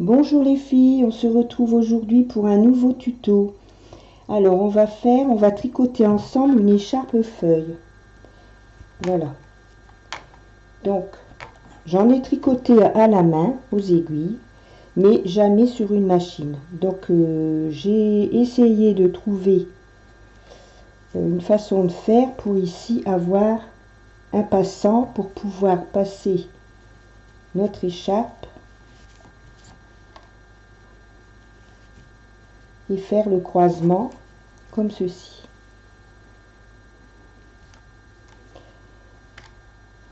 Bonjour les filles, on se retrouve aujourd'hui pour un nouveau tuto. Alors on va tricoter ensemble une écharpe feuille. Voilà. Donc j'en ai tricoté à la main aux aiguilles, mais jamais sur une machine. Donc j'ai essayé de trouver une façon de faire pour ici avoir un passant pour pouvoir passer notre écharpe et faire le croisement comme ceci.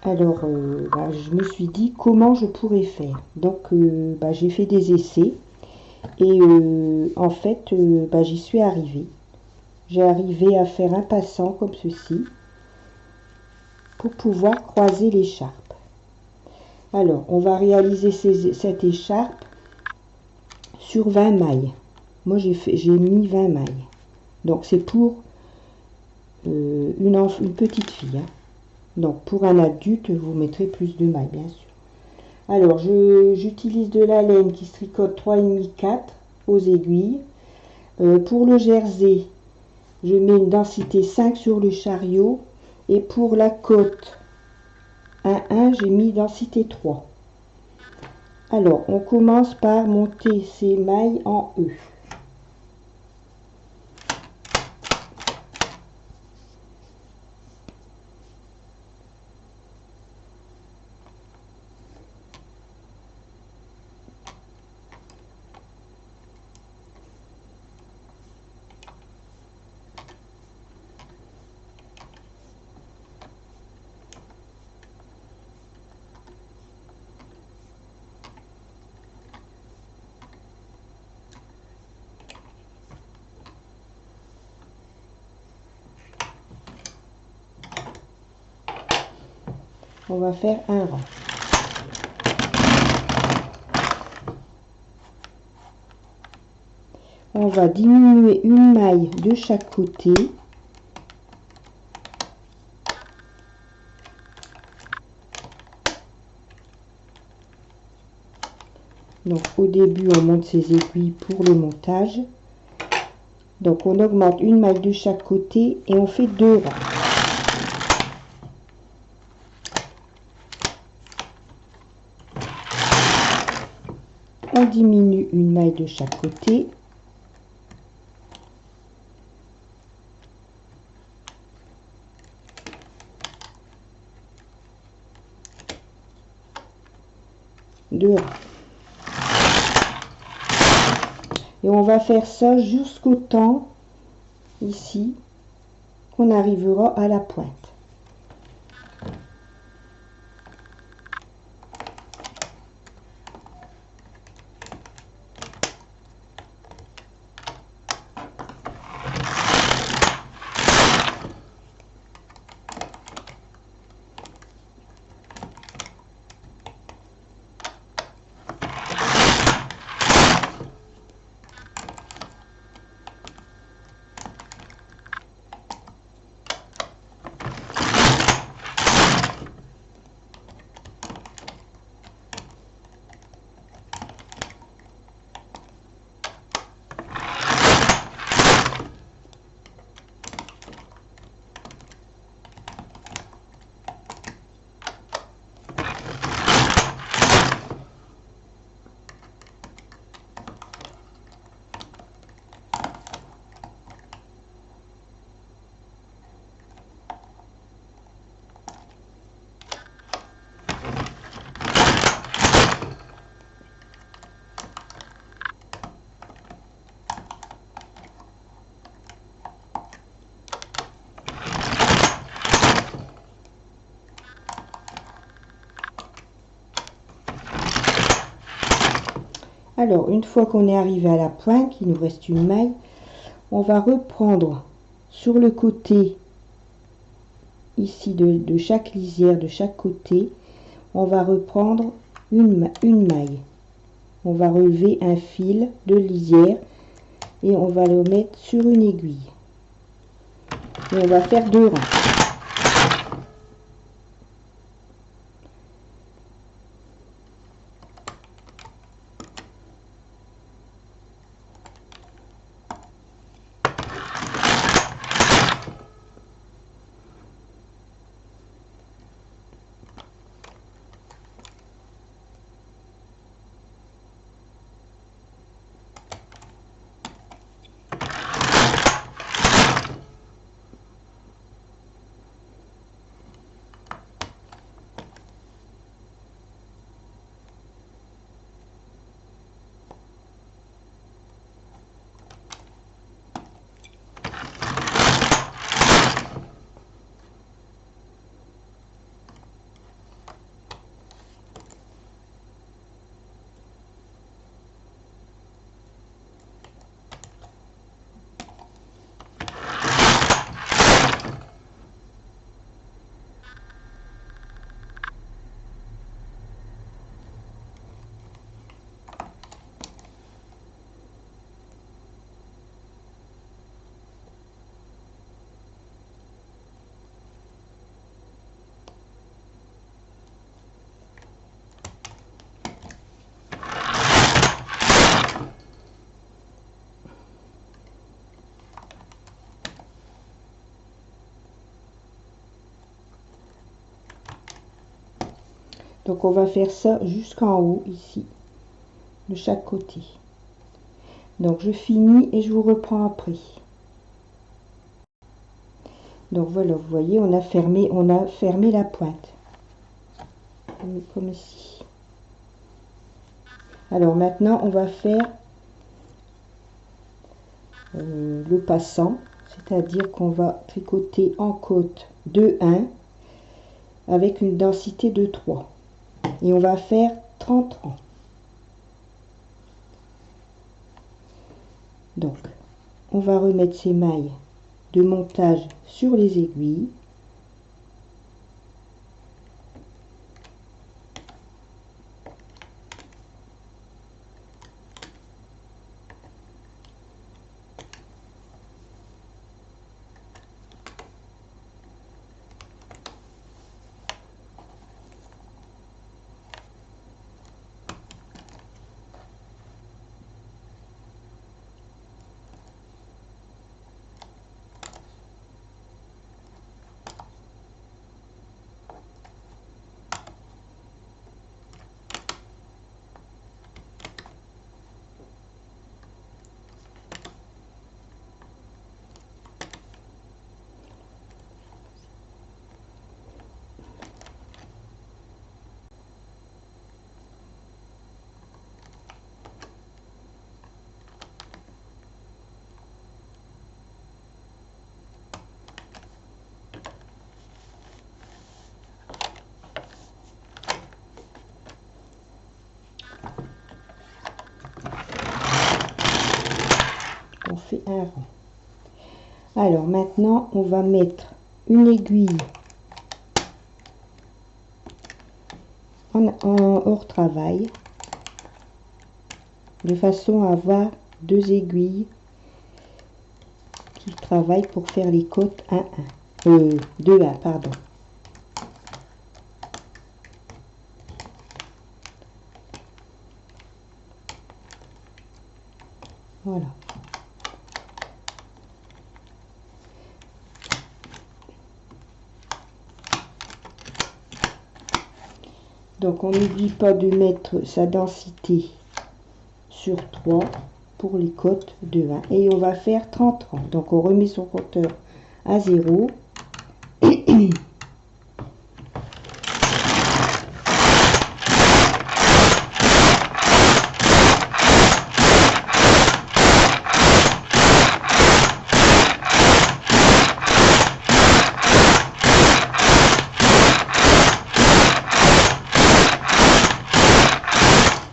Alors, je me suis dit comment je pourrais faire. Donc, j'ai fait des essais et en fait, j'y suis arrivée. J'ai arrivé à faire un passant comme ceci pour pouvoir croiser l'écharpe. Alors, on va réaliser cette écharpe sur 20 mailles. Moi, j'ai mis 20 mailles. Donc, c'est pour une petite fille. Hein. Donc, pour un adulte, vous mettrez plus de mailles, bien sûr. Alors, j'utilise de la laine qui se tricote 3,5-4 aux aiguilles. Pour le jersey, je mets une densité 5 sur le chariot. Et pour la côte 1,1, j'ai mis densité 3. Alors, on commence par monter ces mailles en E. On va faire un rang. On va diminuer une maille de chaque côté. Donc au début, on monte ses aiguilles pour le montage. Donc on augmente une maille de chaque côté et on fait 2 rangs. On diminue une maille de chaque côté. Deux rangs. Et on va faire ça jusqu'au temps, ici, qu'on arrivera à la pointe. Alors, une fois qu'on est arrivé à la pointe, il nous reste une maille, on va reprendre sur le côté, ici de chaque lisière, de chaque côté, on va reprendre une maille. On va relever un fil de lisière et on va le mettre sur une aiguille. Et on va faire 2 rangs. Donc on va faire ça jusqu'en haut ici, de chaque côté. Donc je finis et je vous reprends après. Donc voilà, vous voyez, on a fermé la pointe. Comme ici. Alors maintenant, on va faire le passant, c'est-à-dire qu'on va tricoter en côte de 1 avec une densité de 3. Et on va faire 30 rangs. Donc, on va remettre ces mailles de montage sur les aiguilles. On fait un rang. Alors maintenant, on va mettre une aiguille en hors travail, de façon à avoir 2 aiguilles qui travaillent pour faire les côtes 1-1. 2-1, pardon. Voilà. Donc on n'oublie pas de mettre sa densité sur 3 pour les côtes de 1. Et on va faire 30 rangs. Donc on remet son compteur à 0.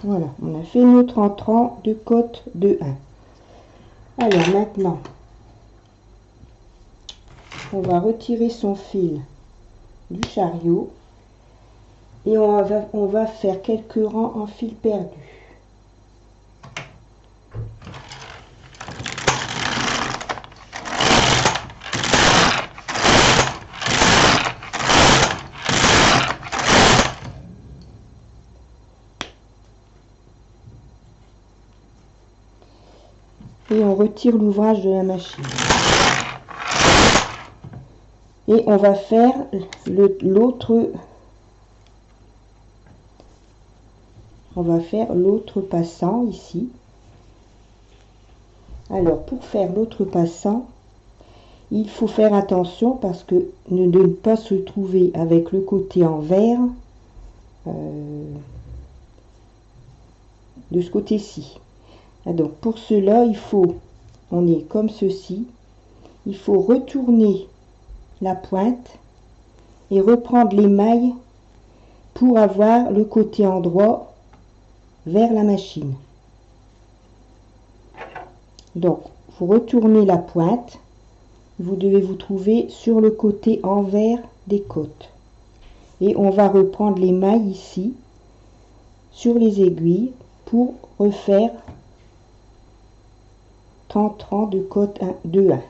Voilà, on a fait nos 30 rangs de côte de 1. Alors maintenant, on va retirer son fil du chariot et on va faire quelques rangs en fil perdu. Et on retire l'ouvrage de la machine. Et on va faire l'autre passant ici. Alors pour faire l'autre passant, il faut faire attention parce que de ne pas se trouver avec le côté envers de ce côté-ci. Donc pour cela, on est comme ceci, il faut retourner la pointe et reprendre les mailles pour avoir le côté endroit vers la machine. Donc vous retournez la pointe, vous devez vous trouver sur le côté envers des côtes et on va reprendre les mailles ici sur les aiguilles pour refaire 30 rangs de côte 2-1.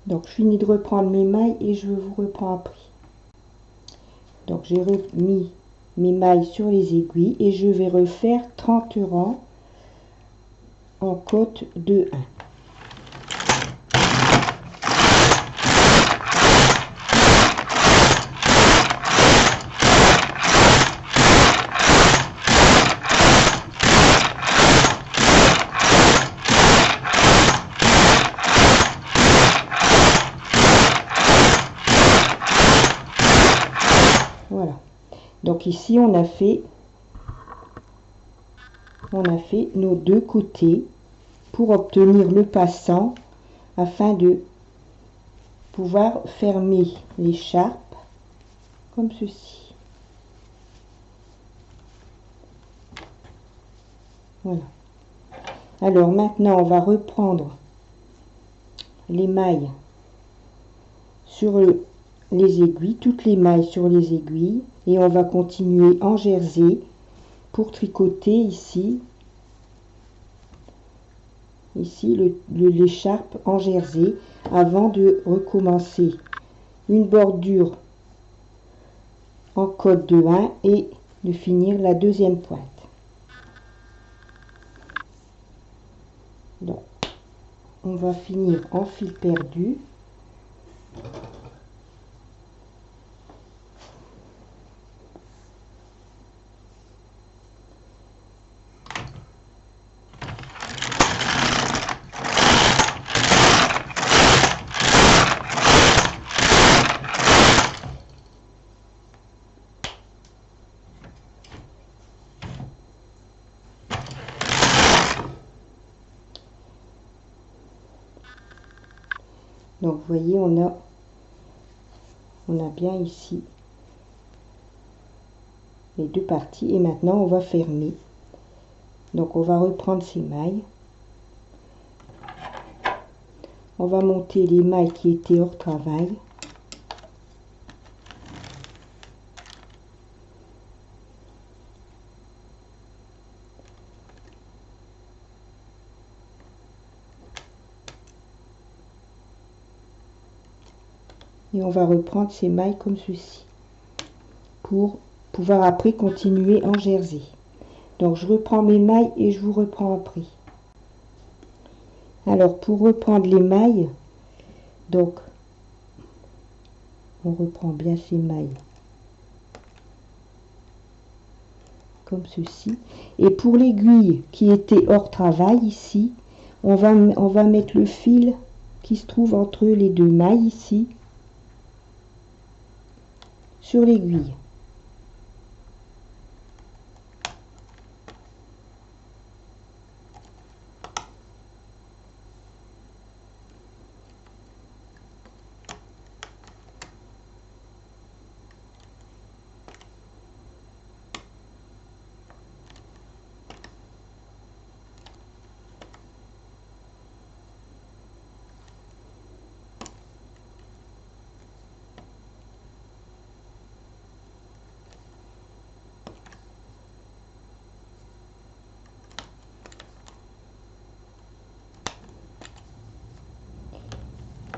Donc je finis de reprendre mes mailles et je vous reprends après. Donc j'ai remis mes mailles sur les aiguilles et je vais refaire 30 rangs en côte de 1. Voilà. Donc ici on a fait nos deux côtés pour obtenir le passant afin de pouvoir fermer l'écharpe comme ceci. Voilà. Alors maintenant on va reprendre les mailles sur les aiguilles, toutes les mailles sur les aiguilles, et on va continuer en jersey pour tricoter ici l'écharpe en jersey avant de recommencer une bordure en côte de 1 et de finir la deuxième pointe. Donc on va finir en fil perdu. Donc vous voyez, on a bien ici les deux parties et maintenant on va fermer. Donc on va reprendre ces mailles, on va monter les mailles qui étaient hors travail, et on va reprendre ces mailles comme ceci pour pouvoir après continuer en jersey. Donc je reprends mes mailles et je vous reprends après. Alors pour reprendre les mailles, donc on reprend bien ces mailles comme ceci, et pour l'aiguille qui était hors travail ici, on va mettre le fil qui se trouve entre les deux mailles ici sur l'aiguille.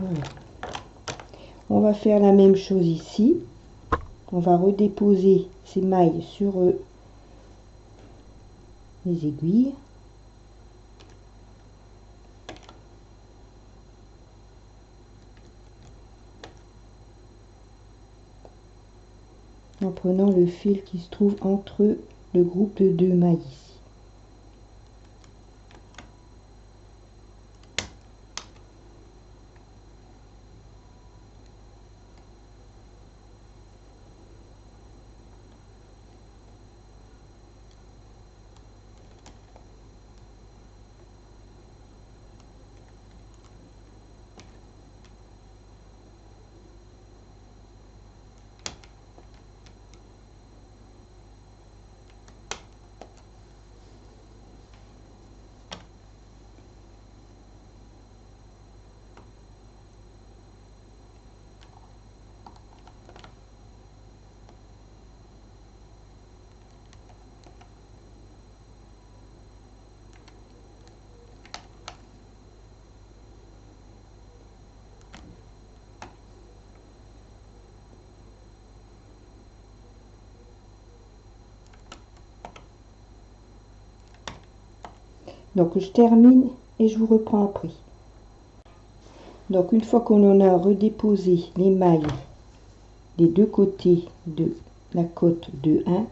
Voilà. On va faire la même chose ici. On va redéposer ces mailles sur les aiguilles. En prenant le fil qui se trouve entre le groupe de deux mailles ici. Donc je termine et je vous reprends après. Donc une fois qu'on en a redéposé les mailles des deux côtés de la côte de 1,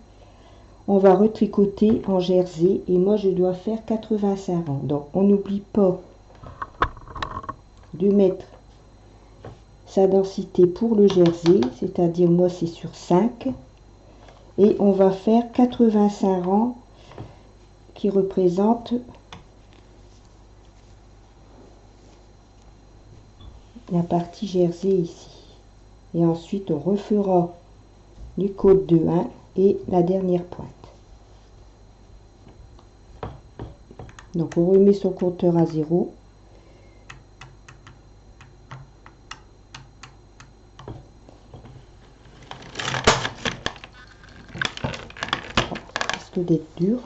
on va retricoter en jersey et moi je dois faire 85 rangs. Donc on n'oublie pas de mettre sa densité pour le jersey, c'est-à-dire moi c'est sur 5, et on va faire 85 rangs qui représentent la partie jersey ici. Et ensuite on refera les côtes de 1 et la dernière pointe. Donc on remet son compteur à 0. Risque d'être dur.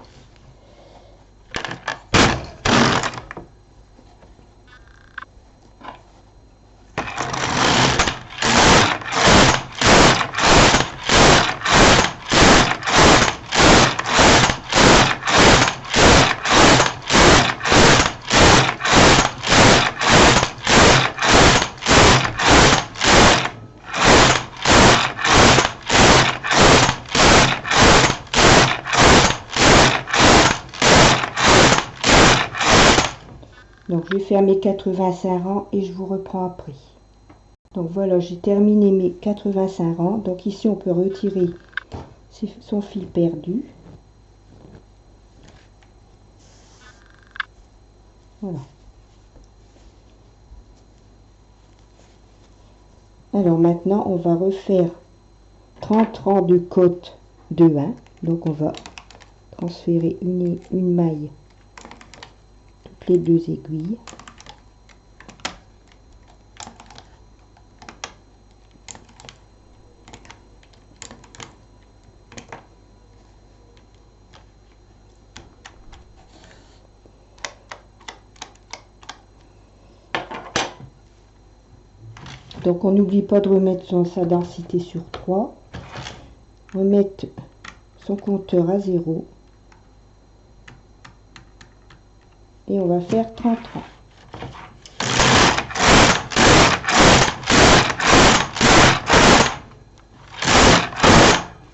Donc je vais faire mes 85 rangs et je vous reprends après. Donc voilà, j'ai terminé mes 85 rangs. Donc ici on peut retirer son fil perdu. Voilà. Alors maintenant on va refaire 30 rangs de côte de 1. Donc on va transférer une maille toutes les deux aiguilles. Donc on n'oublie pas de remettre sa densité sur 3, remettre son compteur à 0 et on va faire 30 rangs.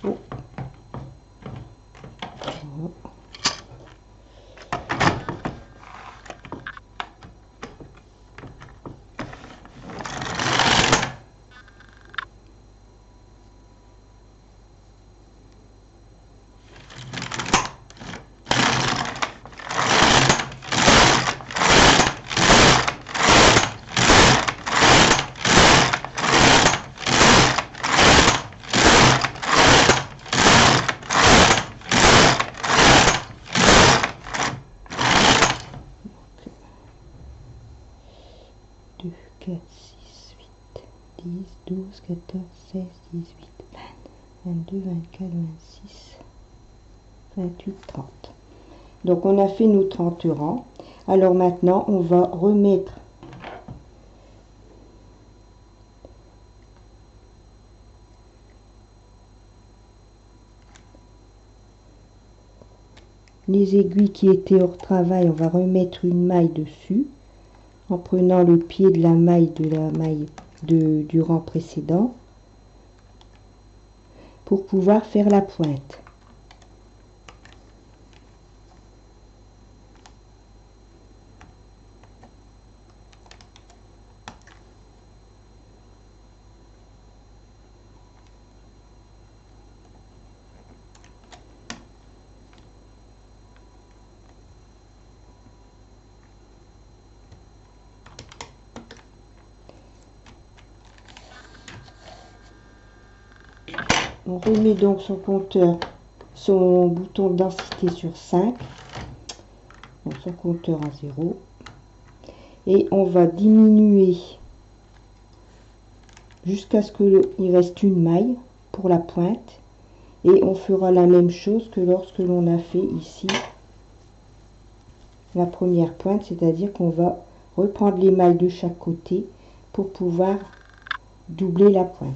Oh. Deux, 4, 6, 8, 10, 12, 14, 16, 18, 20, 22, 24, 26, 28, 30. Donc on a fait nos 30 rangs. Alors maintenant on va remettre les aiguilles qui étaient hors travail. On va remettre une maille dessus en prenant le pied de la maille du rang précédent pour pouvoir faire la pointe. On remet donc son compteur, son bouton de densité sur 5, donc son compteur à 0, et on va diminuer jusqu'à ce qu'il reste une maille pour la pointe, et on fera la même chose que lorsque l'on a fait ici la première pointe, c'est-à-dire qu'on va reprendre les mailles de chaque côté pour pouvoir doubler la pointe.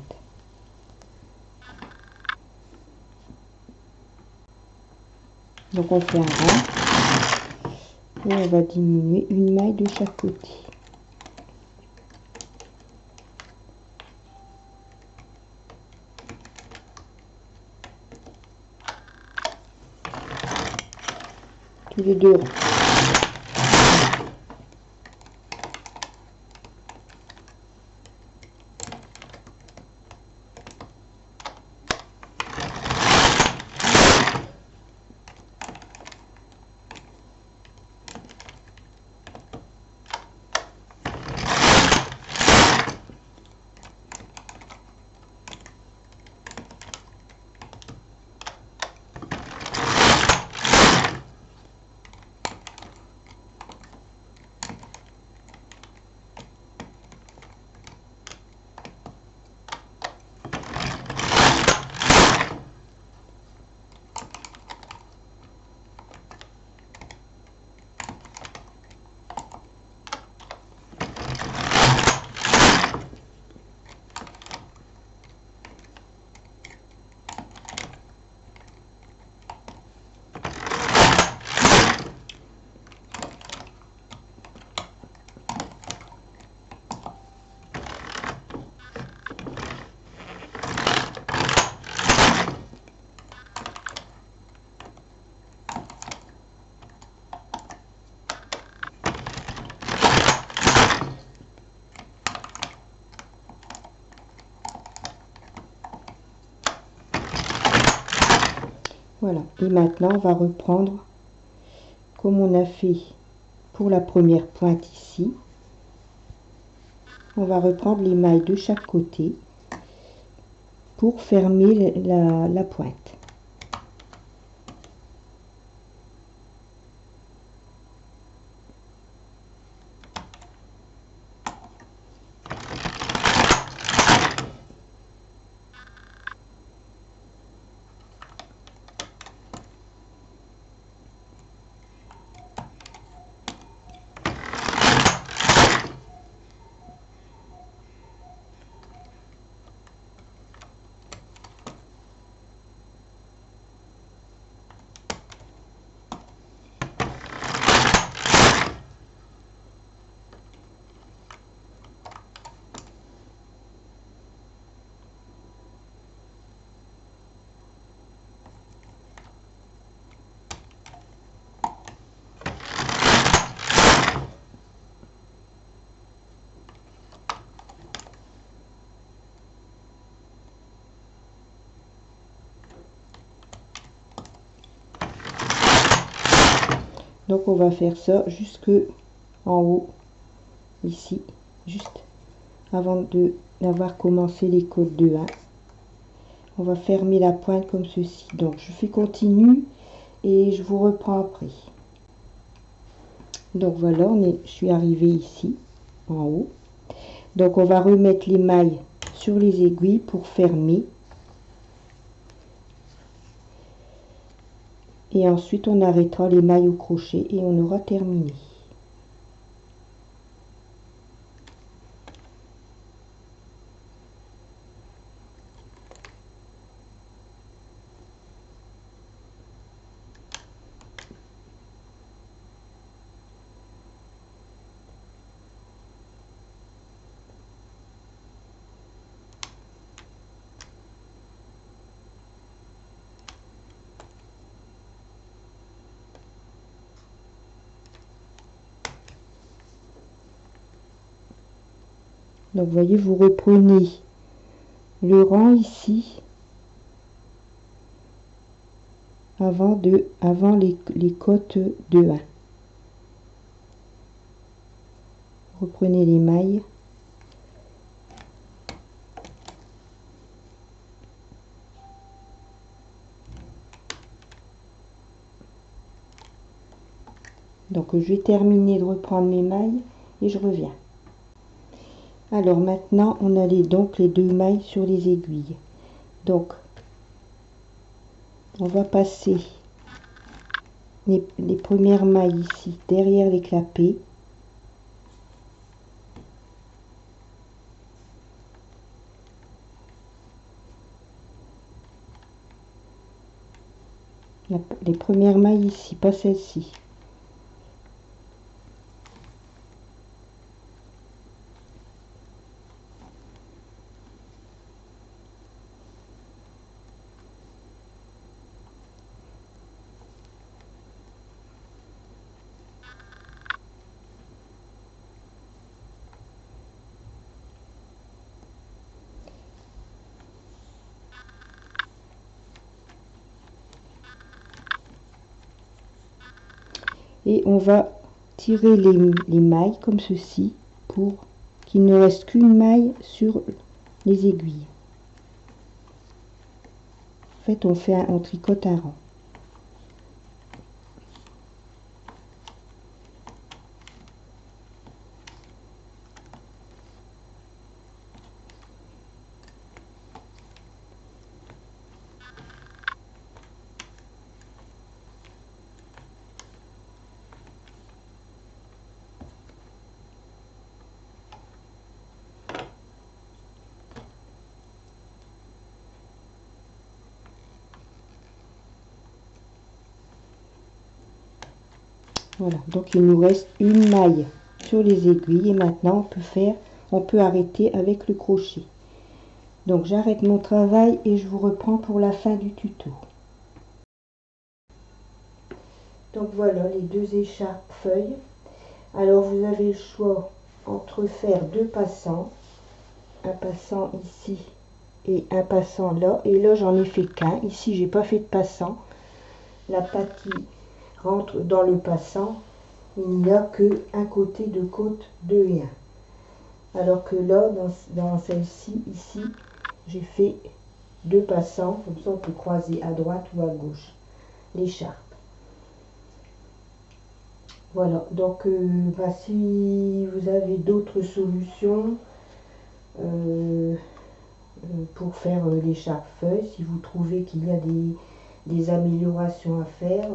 Donc on fait un rang, Et on va diminuer une maille de chaque côté. Tous les deux rangs. Voilà, et maintenant on va reprendre comme on a fait pour la première pointe ici. On va reprendre les mailles de chaque côté pour fermer la pointe. Donc on va faire ça jusque en haut, ici, juste avant d'avoir commencé les côtes de 1. On va fermer la pointe comme ceci. Donc je fais continu et je vous reprends après. Donc voilà, je suis arrivée ici, en haut. Donc on va remettre les mailles sur les aiguilles pour fermer. Et ensuite on arrêtera les mailles au crochet et on aura terminé. Donc vous voyez, vous reprenez le rang ici avant les côtes de 1. Reprenez les mailles. Donc je vais terminer de reprendre mes mailles et je reviens. Alors maintenant on a donc les 2 mailles sur les aiguilles. Donc on va passer les premières mailles ici derrière les clapets. Les premières mailles ici, pas celle-ci. et on va tirer les mailles comme ceci pour qu'il ne reste qu'une maille sur les aiguilles. En fait, on tricote un rang. Voilà, donc il nous reste une maille sur les aiguilles et maintenant on peut arrêter avec le crochet. Donc j'arrête mon travail et je vous reprends pour la fin du tuto. Donc voilà les deux écharpes feuilles. Alors vous avez le choix entre faire deux passants, un passant ici et un passant là, et là j'en ai fait qu'un. Ici j'ai pas fait de passant. La patte qui rentre dans le passant, il n'y a que un côté de côte 2 et 1. Alors que là, dans celle-ci, ici, j'ai fait deux passants, comme ça on peut croiser à droite ou à gauche l'écharpe. Voilà, donc si vous avez d'autres solutions pour faire l'écharpe feuille, si vous trouvez qu'il y a des améliorations à faire,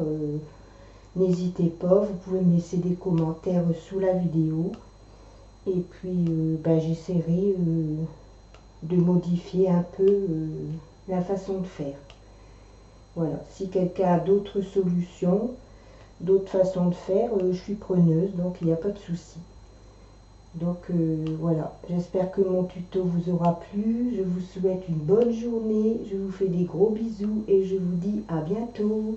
n'hésitez pas, vous pouvez me laisser des commentaires sous la vidéo. Et puis j'essaierai de modifier un peu la façon de faire. Voilà, si quelqu'un a d'autres solutions, d'autres façons de faire, je suis preneuse, donc il n'y a pas de souci. Donc voilà, j'espère que mon tuto vous aura plu. Je vous souhaite une bonne journée, je vous fais des gros bisous et je vous dis à bientôt.